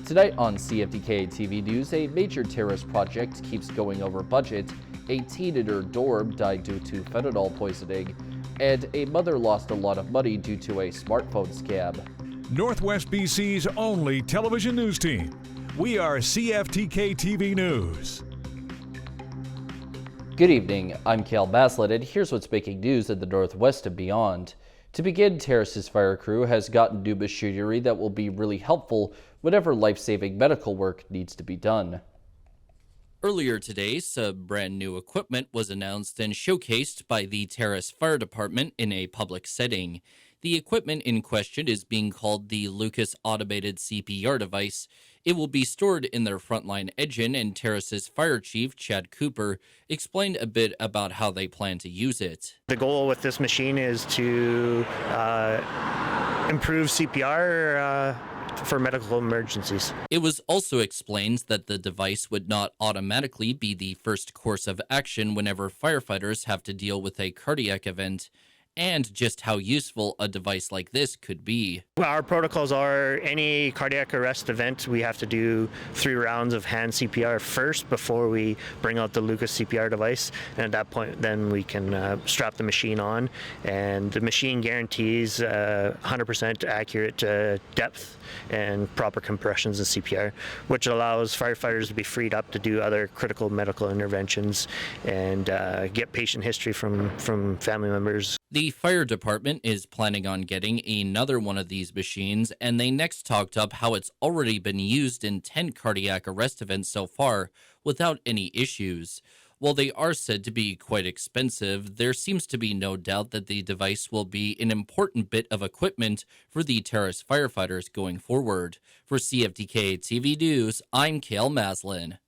Tonight on CFTK-TV News, a major terrorist project keeps going over budget, a teen in her dorm died due to fentanyl poisoning, and a mother lost a lot of money due to a smartphone scam. Northwest BC's only television news team. We are CFTK-TV News. Good evening, I'm Cale Maslin, and here's what's making news in the Northwest and beyond. To begin, Terrace's fire crew has gotten new machinery that will be really helpful whenever life-saving medical work needs to be done. Earlier today, some brand new equipment was announced and showcased by the Terrace Fire Department in a public setting. The equipment in question is being called the Lucas Automated CPR device. It will be stored in their frontline engine, and Terrace's fire chief, Chad Cooper, explained a bit about how they plan to use it. The goal with this machine is to improve CPR for medical emergencies. It was also explained that the device would not automatically be the first course of action whenever firefighters have to deal with a cardiac event, and just how useful a device like this could be. Our protocols are any cardiac arrest event, we have to do 3 rounds of hand CPR first before we bring out the Lucas CPR device. And at that point, then we can strap the machine on. And the machine guarantees 100% accurate depth and proper compressions of CPR, which allows firefighters to be freed up to do other critical medical interventions and get patient history from family members. The fire department is planning on getting another one of these machines, and they next talked up how it's already been used in 10 cardiac arrest events so far without any issues. While they are said to be quite expensive, there seems to be no doubt that the device will be an important bit of equipment for the Terrace firefighters going forward. For CFTK TV News, I'm Cale Maslin.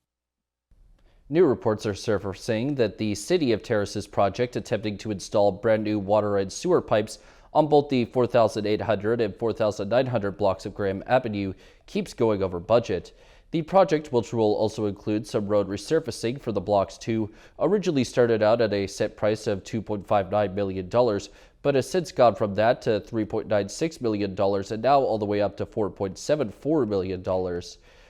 New reports are surfacing that the City of Terrace's project attempting to install brand new water and sewer pipes on both the 4,800 and 4,900 blocks of Graham Avenue keeps going over budget. The project, which will also include some road resurfacing for the blocks too, originally started out at a set price of $2.59 million, but has since gone from that to $3.96 million and now all the way up to $4.74 million.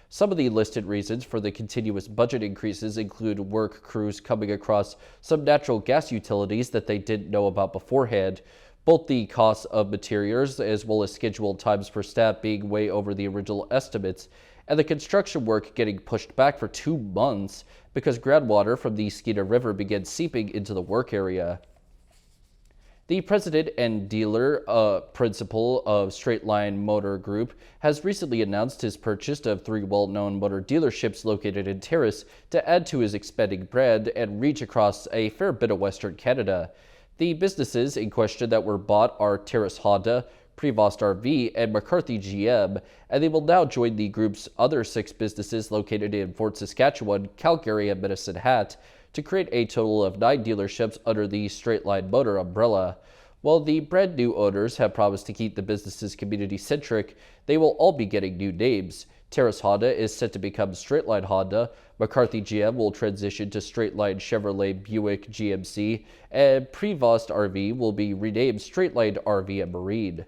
Some of the listed reasons for the continuous budget increases include work crews coming across some natural gas utilities that they didn't know about beforehand, both the costs of materials as well as scheduled times for staff being way over the original estimates, and the construction work getting pushed back for 2 months because groundwater from the Skeeter River began seeping into the work area. The president and principal of Straight Line Motor Group has recently announced his purchase of 3 well-known motor dealerships located in Terrace to add to his expanding brand and reach across a fair bit of Western Canada. The businesses in question that were bought are Terrace Honda, Prevost RV, and McCarthy GM, and they will now join the group's other 6 businesses located in Fort Saskatchewan, Calgary, and Medicine Hat, to create a total of 9 dealerships under the Straight Line Motor umbrella. While the brand new owners have promised to keep the businesses community-centric, they will all be getting new names. Terrace Honda is set to become Straight Line Honda, McCarthy GM will transition to Straight Line Chevrolet Buick GMC, and Prevost RV will be renamed Straight Line RV and Marine.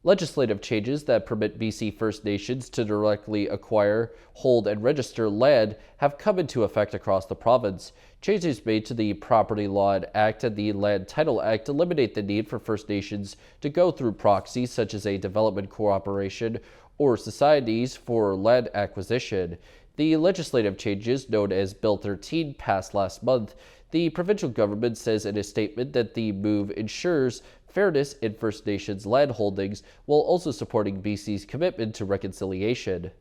Legislative changes that permit BC First Nations to directly acquire, hold, and register land have come into effect across the province. Changes made to the Property Law Act and the Land Title Act eliminate the need for First Nations to go through proxies such as a development corporation or societies for land acquisition. The legislative changes, known as Bill 13, passed last month. The provincial government says in a statement that the move ensures fairness in First Nations land holdings while also supporting BC's commitment to reconciliation.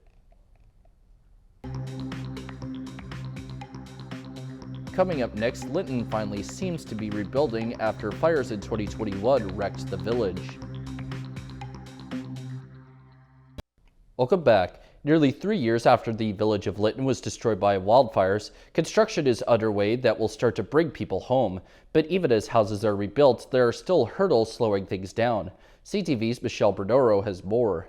Coming up next, Lytton finally seems to be rebuilding after fires in 2021 wrecked the village. Welcome back. Nearly 3 years after the village of Lytton was destroyed by wildfires, construction is underway that will start to bring people home. But even as houses are rebuilt, there are still hurdles slowing things down. CTV's Michelle Bernoro has more.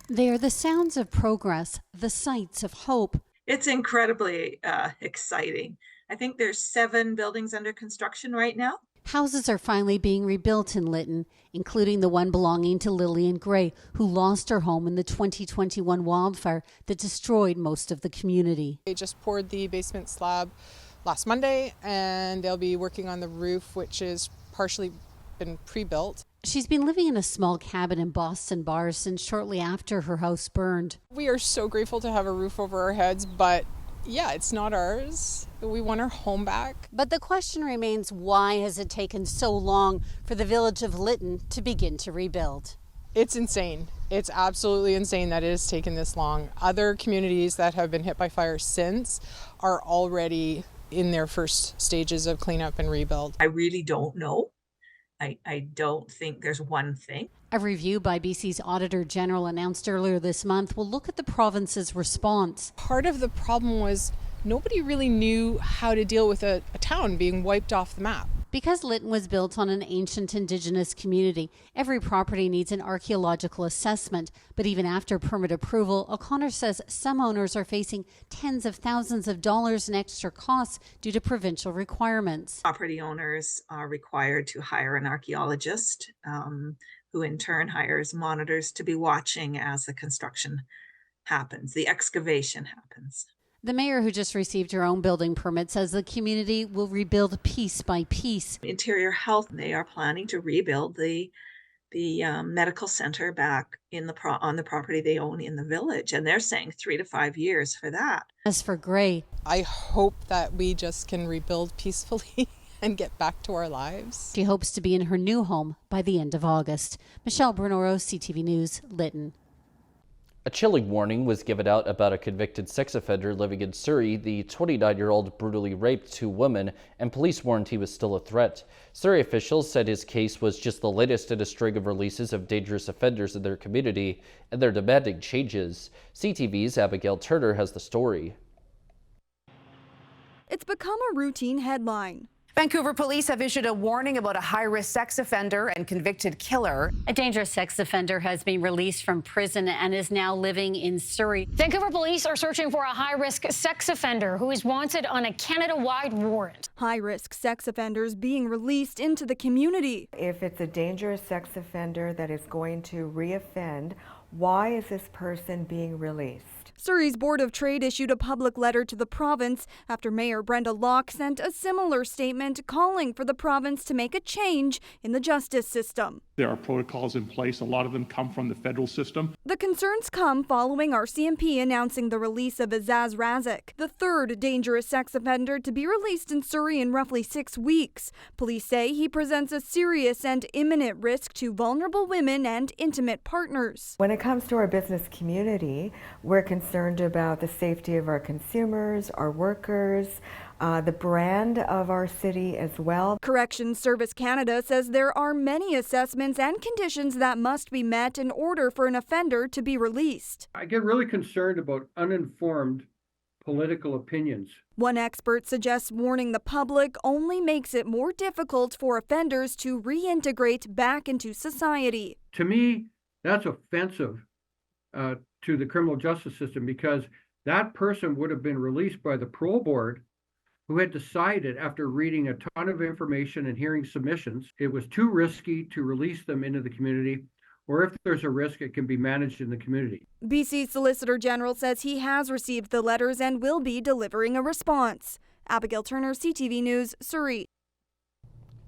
They are the sounds of progress, the sights of hope. It's incredibly exciting. I think there's 7 buildings under construction right now. Houses are finally being rebuilt in Lytton, including the one belonging to Lillian Gray, who lost her home in the 2021 wildfire that destroyed most of the community. They just poured the basement slab last Monday, and they'll be working on the roof, which is partially been pre-built. She's been living in a small cabin in Boston Bar since shortly after her house burned. We are so grateful to have a roof over our heads, but yeah, it's not ours. We want our home back. But the question remains, why has it taken so long for the village of Lytton to begin to rebuild? It's insane. It's absolutely insane that it has taken this long. Other communities that have been hit by fire since are already in their first stages of cleanup and rebuild. I really don't know. I don't think there's one thing. A review by BC's Auditor General announced earlier this month will look at the province's response. Part of the problem was nobody really knew how to deal with a town being wiped off the map. Because Lytton was built on an ancient Indigenous community, every property needs an archaeological assessment. But even after permit approval, O'Connor says some owners are facing tens of thousands of dollars in extra costs due to provincial requirements. Property owners are required to hire an archaeologist, who in turn hires monitors to be watching as the construction happens, the excavation happens. The mayor, who just received her own building permit, says the community will rebuild piece by piece. Interior Health, they are planning to rebuild the medical center back on the property they own in the village, and they're saying 3 to 5 years for that. As for Gray, I hope that we just can rebuild peacefully and get back to our lives. She hopes to be in her new home by the end of August. Michelle Bernoro, CTV News, Lytton. A chilling warning was given out about a convicted sex offender living in Surrey. The 29-year-old brutally raped 2 women, and police warned he was still a threat. Surrey officials said his case was just the latest in a string of releases of dangerous offenders in their community, and they're demanding changes. CTV's Abigail Turner has the story. It's become a routine headline. Vancouver police have issued a warning about a high-risk sex offender and convicted killer. A dangerous sex offender has been released from prison and is now living in Surrey. Vancouver police are searching for a high-risk sex offender who is wanted on a Canada-wide warrant. High-risk sex offenders being released into the community. If it's a dangerous sex offender that is going to reoffend, why is this person being released? Surrey's Board of Trade issued a public letter to the province after Mayor Brenda Locke sent a similar statement calling for the province to make a change in the justice system. There are protocols in place. A lot of them come from the federal system. The concerns come following RCMP announcing the release of Azaz Razik, the third dangerous sex offender to be released in Surrey in roughly 6 weeks. Police say he presents a serious and imminent risk to vulnerable women and intimate partners. When it comes to our business community, we're concerned about the safety of our consumers, our workers, the brand of our city as well. Corrections Service Canada says there are many assessments and conditions that must be met in order for an offender to be released. I get really concerned about uninformed political opinions. One expert suggests warning the public only makes it more difficult for offenders to reintegrate back into society. To me, that's offensive to the criminal justice system, because that person would have been released by the parole board, who had decided after reading a ton of information and hearing submissions, it was too risky to release them into the community, or if there's a risk, it can be managed in the community. BC Solicitor General says he has received the letters and will be delivering a response. Abigail Turner, CTV News, Surrey.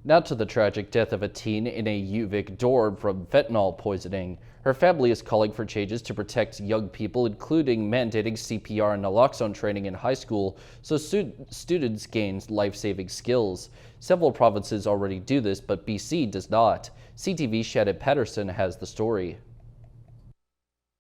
Now to the tragic death of a teen in a UVic dorm from fentanyl poisoning. Her family is calling for changes to protect young people, including mandating CPR and naloxone training in high school so students gain life-saving skills. Several provinces already do this, but BC does not. CTV's Shannon Patterson has the story.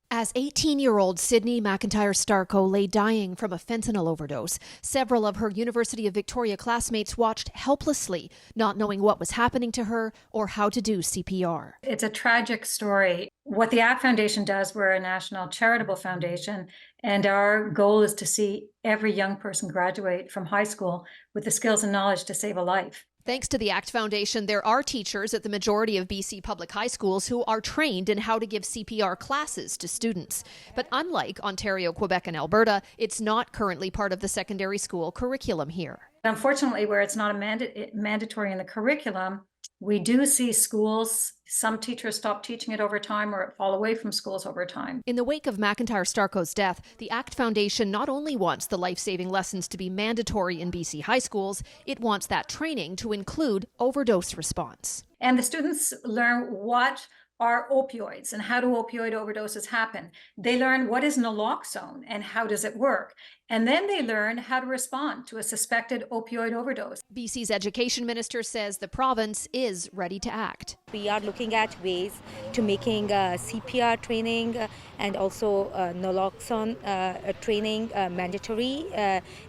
As 18-year-old Sydney McIntyre Starco lay dying from a fentanyl overdose, several of her University of Victoria classmates watched helplessly, not knowing what was happening to her or how to do CPR. It's a tragic story. What the ACT Foundation does, we're a national charitable foundation, and our goal is to see every young person graduate from high school with the skills and knowledge to save a life. Thanks to the ACT Foundation, there are teachers at the majority of BC public high schools who are trained in how to give CPR classes to students. But unlike Ontario, Quebec, and Alberta, it's not currently part of the secondary school curriculum here. Unfortunately, where it's not mandatory in the curriculum, we do see schools, some teachers stop teaching it over time or fall away from schools over time. In the wake of McIntyre Starco's death, the ACT Foundation not only wants the life-saving lessons to be mandatory in BC high schools, it wants that training to include overdose response. And the students learn what are opioids and how do opioid overdoses happen. They learn what is naloxone and how does it work. And then they learn how to respond to a suspected opioid overdose. BC's education minister says the province is ready to act. We are looking at ways to making CPR training and also naloxone training mandatory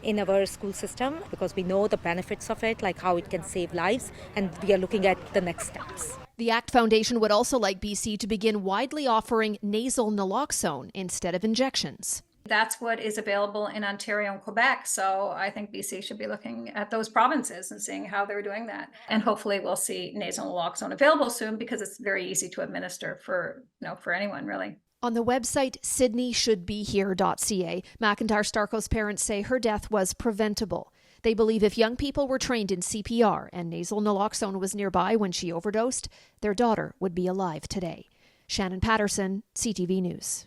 in our school system, because we know the benefits of it, like how it can save lives, and we are looking at the next steps. The ACT Foundation would also like BC to begin widely offering nasal naloxone instead of injections. That's what is available in Ontario and Quebec. So I think BC should be looking at those provinces and seeing how they're doing that. And hopefully we'll see nasal naloxone available soon, because it's very easy to administer for anyone, really. On the website sydneyshouldbehere.ca, McIntyre Starco's parents say her death was preventable. They believe if young people were trained in CPR and nasal naloxone was nearby when she overdosed, their daughter would be alive today. Shannon Patterson, CTV News.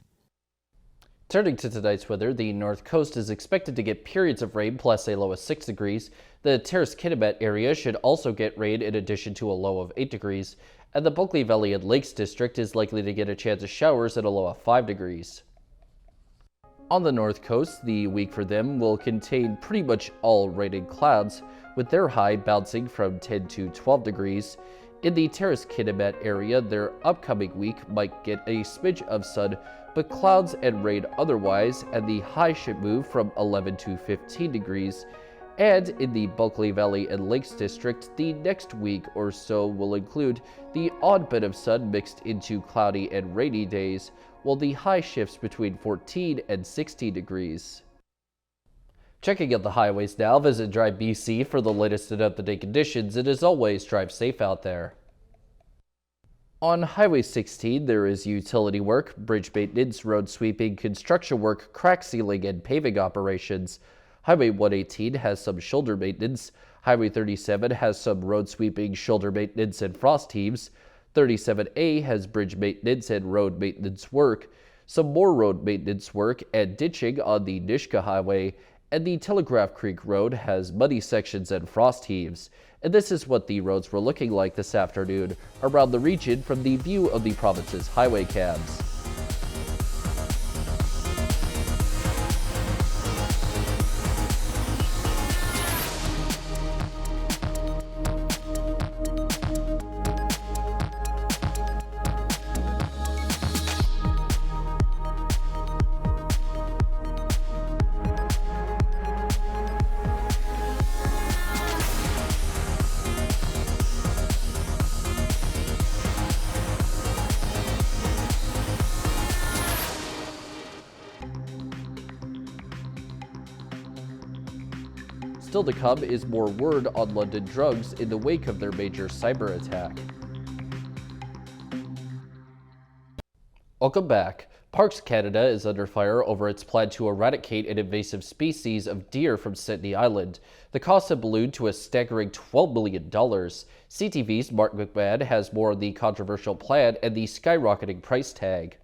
Turning to tonight's weather, the North Coast is expected to get periods of rain plus a low of 6 degrees. The Terrace-Kitimat area should also get rain in addition to a low of 8 degrees. And the Bulkley Valley and Lakes District is likely to get a chance of showers at a low of 5 degrees. On the North Coast, the week for them will contain pretty much all rain and clouds, with their high bouncing from 10 to 12 degrees. In the Terrace-Kitimat area, their upcoming week might get a smidge of sun, but clouds and rain otherwise, and the high should move from 11 to 15 degrees. And in the Bulkley Valley and Lakes District, the next week or so will include the odd bit of sun mixed into cloudy and rainy days, while the high shifts between 14 and 16 degrees. Checking out the highways now, visit Drive BC for the latest and up-to-date conditions, and as always, drive safe out there. On Highway 16, there is utility work, bridge maintenance, road sweeping, construction work, crack sealing, and paving operations. Highway 118 has some shoulder maintenance. Highway 37 has some road sweeping, shoulder maintenance, and frost heaves. 37A has bridge maintenance and road maintenance work, some more road maintenance work and ditching on the Nishka Highway, and the Telegraph Creek Road has muddy sections and frost heaves. And this is what the roads were looking like this afternoon around the region from the view of the province's highway cams. Still to come is more word on London drugs in the wake of their major cyber attack. Welcome back. Parks Canada is under fire over its plan to eradicate an invasive species of deer from Sydney Island. The costs have ballooned to a staggering $12 million. CTV's Mark McMahon has more on the controversial plan and the skyrocketing price tag.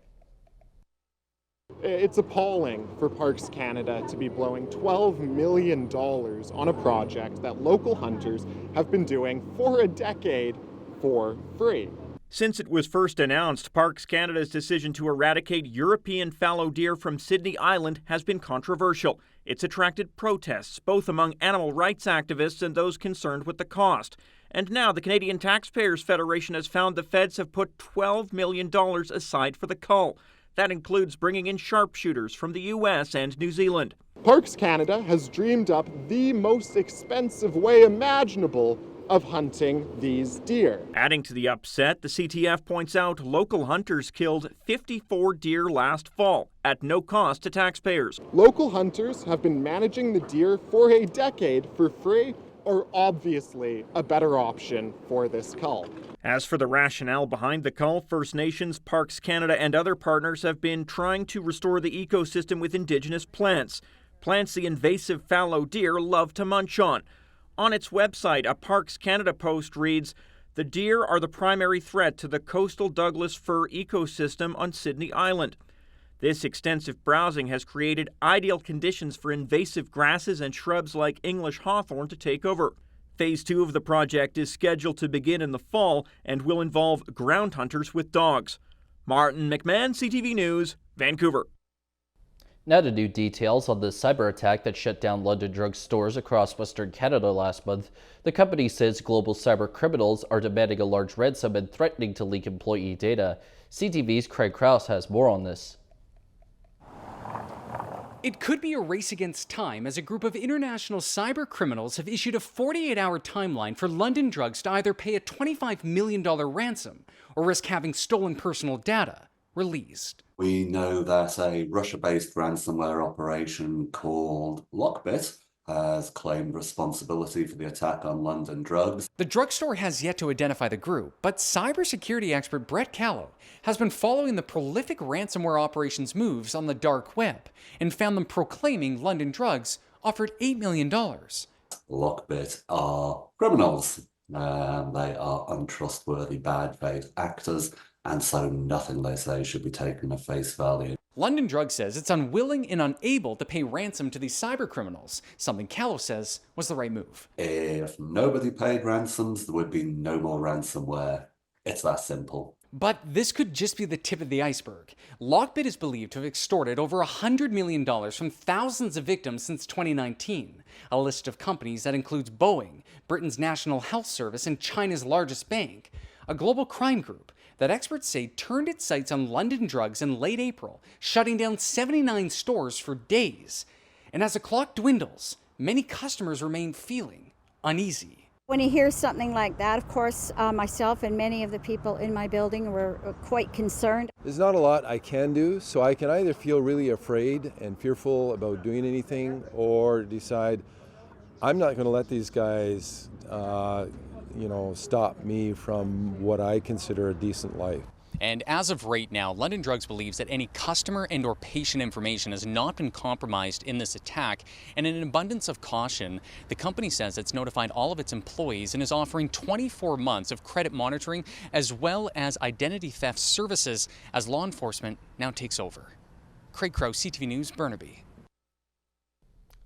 It's appalling for Parks Canada to be blowing $12 million on a project that local hunters have been doing for a decade for free. Since it was first announced, Parks Canada's decision to eradicate European fallow deer from Sydney Island has been controversial. It's attracted protests, both among animal rights activists and those concerned with the cost. And now the Canadian Taxpayers Federation has found the feds have put $12 million aside for the cull. That includes bringing in sharpshooters from the U.S. and New Zealand. Parks Canada has dreamed up the most expensive way imaginable of hunting these deer. Adding to the upset, the CTF points out local hunters killed 54 deer last fall at no cost to taxpayers. Local hunters have been managing the deer for a decade for free, or obviously a better option for this cull. As for the rationale behind the cull, First Nations, Parks Canada and other partners have been trying to restore the ecosystem with Indigenous plants. Plants the invasive fallow deer love to munch on. On its website, a Parks Canada post reads, "The deer are the primary threat to the coastal Douglas fir ecosystem on Sydney Island. This extensive browsing has created ideal conditions for invasive grasses and shrubs like English hawthorn to take over. Phase 2 of the project is scheduled to begin in the fall and will involve ground hunters with dogs." Martin McMahon, CTV News, Vancouver. Now to new details on the cyber attack that shut down London Drug stores across Western Canada last month. The company says global cyber criminals are demanding a large ransom and threatening to leak employee data. CTV's Craig Krause has more on this. It could be a race against time as a group of international cyber criminals have issued a 48-hour timeline for London Drugs to either pay a $25 million ransom or risk having stolen personal data released. We know that a Russia-based ransomware operation called Lockbit has claimed responsibility for the attack on London Drugs. The drugstore has yet to identify the group, but cybersecurity expert Brett Callow has been following the prolific ransomware operations moves on the dark web and found them proclaiming London Drugs offered $8 million. Lockbit are criminals. They are untrustworthy, bad faith actors, and so nothing they say should be taken at face value. London Drugs says it's unwilling and unable to pay ransom to these cyber criminals, something Callow says was the right move. If nobody paid ransoms, there would be no more ransomware. It's that simple. But this could just be the tip of the iceberg. Lockbit is believed to have extorted over $100 million from thousands of victims since 2019. A list of companies that includes Boeing, Britain's National Health Service, and China's largest bank. A global crime group that experts say turned its sights on London Drugs in late April, shutting down 79 stores for days. And as the clock dwindles, many customers remain feeling uneasy. When you hear something like that, of course, myself and many of the people in my building were quite concerned. There's not a lot I can do, so I can either feel really afraid and fearful about doing anything or decide I'm not going to let these guys stop me from what I consider a decent life. And as of right now, London Drugs believes that any customer and or patient information has not been compromised in this attack. And in an abundance of caution, the company says it's notified all of its employees and is offering 24 months of credit monitoring as well as identity theft services as law enforcement now takes over. Craig Krause, CTV News, Burnaby.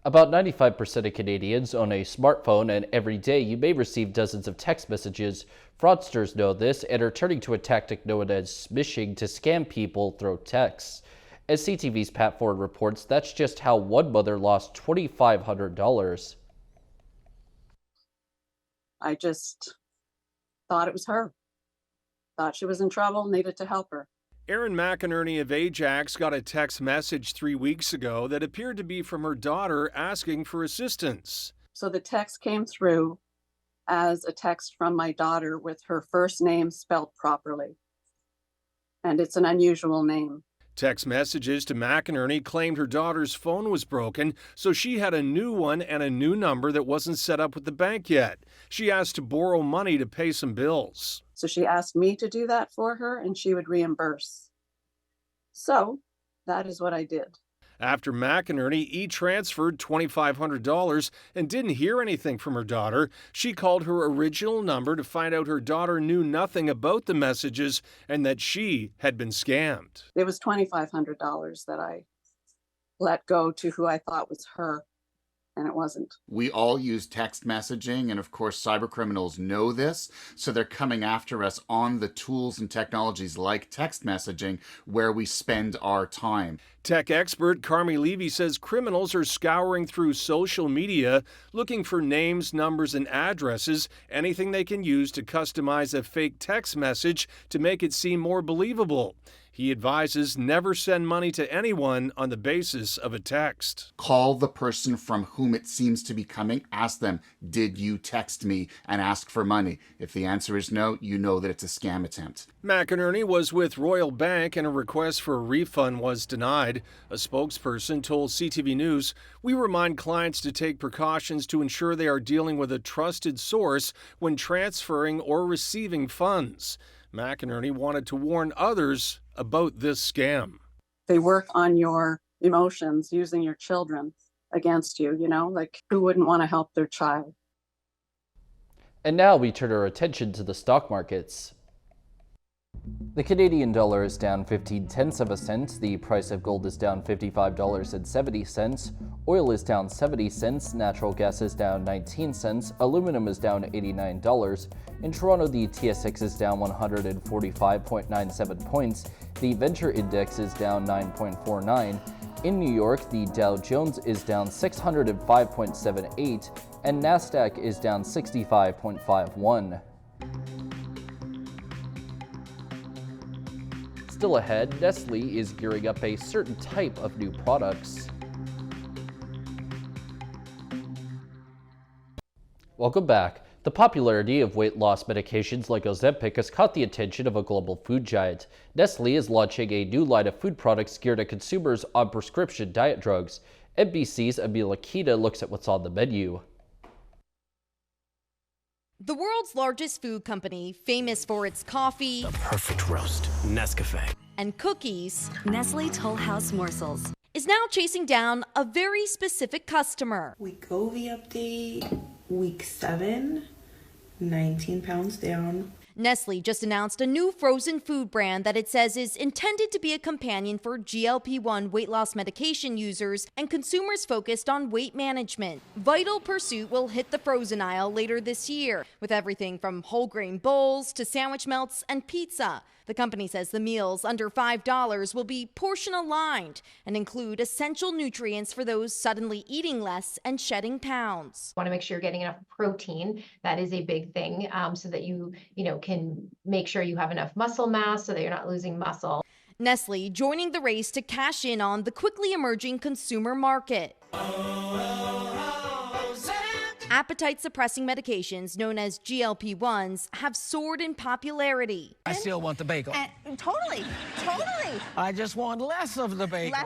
About 95% of Canadians own a smartphone, and every day you may receive dozens of text messages. Fraudsters know this and are turning to a tactic known as smishing to scam people through texts. As CTV's Pat Ford reports, that's just how one mother lost $2,500. I just thought it was her. Thought she was in trouble, needed to help her. Erin McInerney of Ajax got a text message 3 weeks ago that appeared to be from her daughter asking for assistance. So the text came through as a text from my daughter with her first name spelled properly. And it's an unusual name. Text messages to McInerney claimed her daughter's phone was broken, so she had a new one and a new number that wasn't set up with the bank yet. She asked to borrow money to pay some bills. So she asked me to do that for her and she would reimburse. So that is what I did. After McInerney e-transferred $2,500 and didn't hear anything from her daughter, she called her original number to find out her daughter knew nothing about the messages and that she had been scammed. It was $2,500 that I let go to who I thought was her, and it wasn't. We all use text messaging, and of course cyber criminals know this, so they're coming after us on the tools and technologies like text messaging where we spend our time. Tech expert Carmi Levy says criminals are scouring through social media looking for names, numbers, and addresses, anything they can use to customize a fake text message to make it seem more believable. He advises never send money to anyone on the basis of a text. Call the person from whom it seems to be coming. Ask them, did you text me, and ask for money. If the answer is no, you know that it's a scam attempt. McInerney was with Royal Bank and a request for a refund was denied. A spokesperson told CTV News, "We remind clients to take precautions to ensure they are dealing with a trusted source when transferring or receiving funds." McInerney wanted to warn others about this scam. They work on your emotions using your children against you, like who wouldn't want to help their child? And now we turn our attention to the stock markets. The Canadian dollar is down 15/10 of a cent, the price of gold is down $55.70, oil is down 70 cents, natural gas is down 19 cents, aluminum is down $89. In Toronto, the TSX is down 145.97 points, the Venture Index is down 9.49. In New York, the Dow Jones is down 605.78, and NASDAQ is down 65.51. Still ahead, Nestle is gearing up a certain type of new products. Welcome back. The popularity of weight loss medications like Ozempic has caught the attention of a global food giant. Nestle is launching a new line of food products geared at consumers on prescription diet drugs. NBC's Amila Kita looks at what's on the menu. The world's largest food company, famous for its coffee, the perfect roast, Nescafe, and cookies, Nestle Toll House Morsels, is now chasing down a very specific customer. Wegovy update, week 7, 19 pounds down. Nestle just announced a new frozen food brand that it says is intended to be a companion for GLP-1 weight loss medication users and consumers focused on weight management. Vital Pursuit will hit the frozen aisle later this year, with everything from whole grain bowls to sandwich melts and pizza. The company says the meals under $5 will be portion aligned and include essential nutrients for those suddenly eating less and shedding pounds. Want to make sure you're getting enough protein. That is a big thing, so that you can make sure you have enough muscle mass so that you're not losing muscle. Nestle joining the race to cash in on the quickly emerging consumer market. Appetite-suppressing medications known as GLP-1s have soared in popularity. I still want the bagel. Totally. I just want less of the bagel.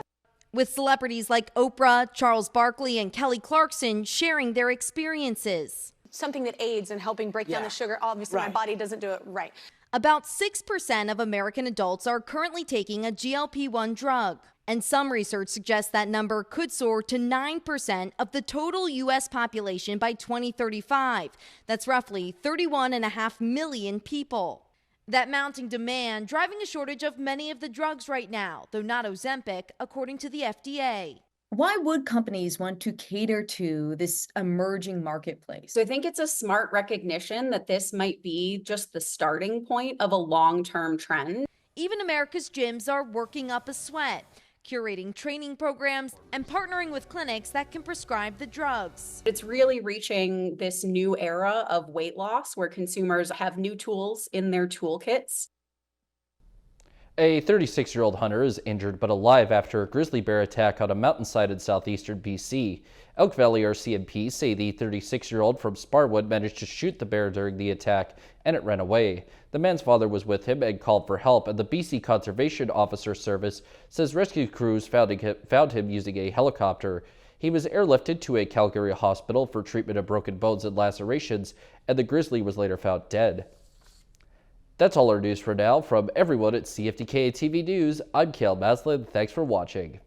With celebrities like Oprah, Charles Barkley, and Kelly Clarkson sharing their experiences. Something that aids in helping break down the sugar. Obviously, my body doesn't do it right. About 6% of American adults are currently taking a GLP-1 drug. And some research suggests that number could soar to 9% of the total U.S. population by 2035. That's roughly 31.5 million people. That mounting demand driving a shortage of many of the drugs right now, though not Ozempic, according to the FDA. Why would companies want to cater to this emerging marketplace? So I think it's a smart recognition that this might be just the starting point of a long-term trend. Even America's gyms are working up a sweat, curating training programs and partnering with clinics that can prescribe the drugs. It's really reaching this new era of weight loss where consumers have new tools in their toolkits. A 36-year-old hunter is injured but alive after a grizzly bear attack on a mountainside in southeastern BC. Elk Valley RCMP say the 36-year-old from Sparwood managed to shoot the bear during the attack and it ran away. The man's father was with him and called for help, and the BC Conservation Officer Service says rescue crews found him using a helicopter. He was airlifted to a Calgary hospital for treatment of broken bones and lacerations, and the grizzly was later found dead. That's all our news for now. From everyone at CFTK-TV News, I'm Cale Maslin. Thanks for watching.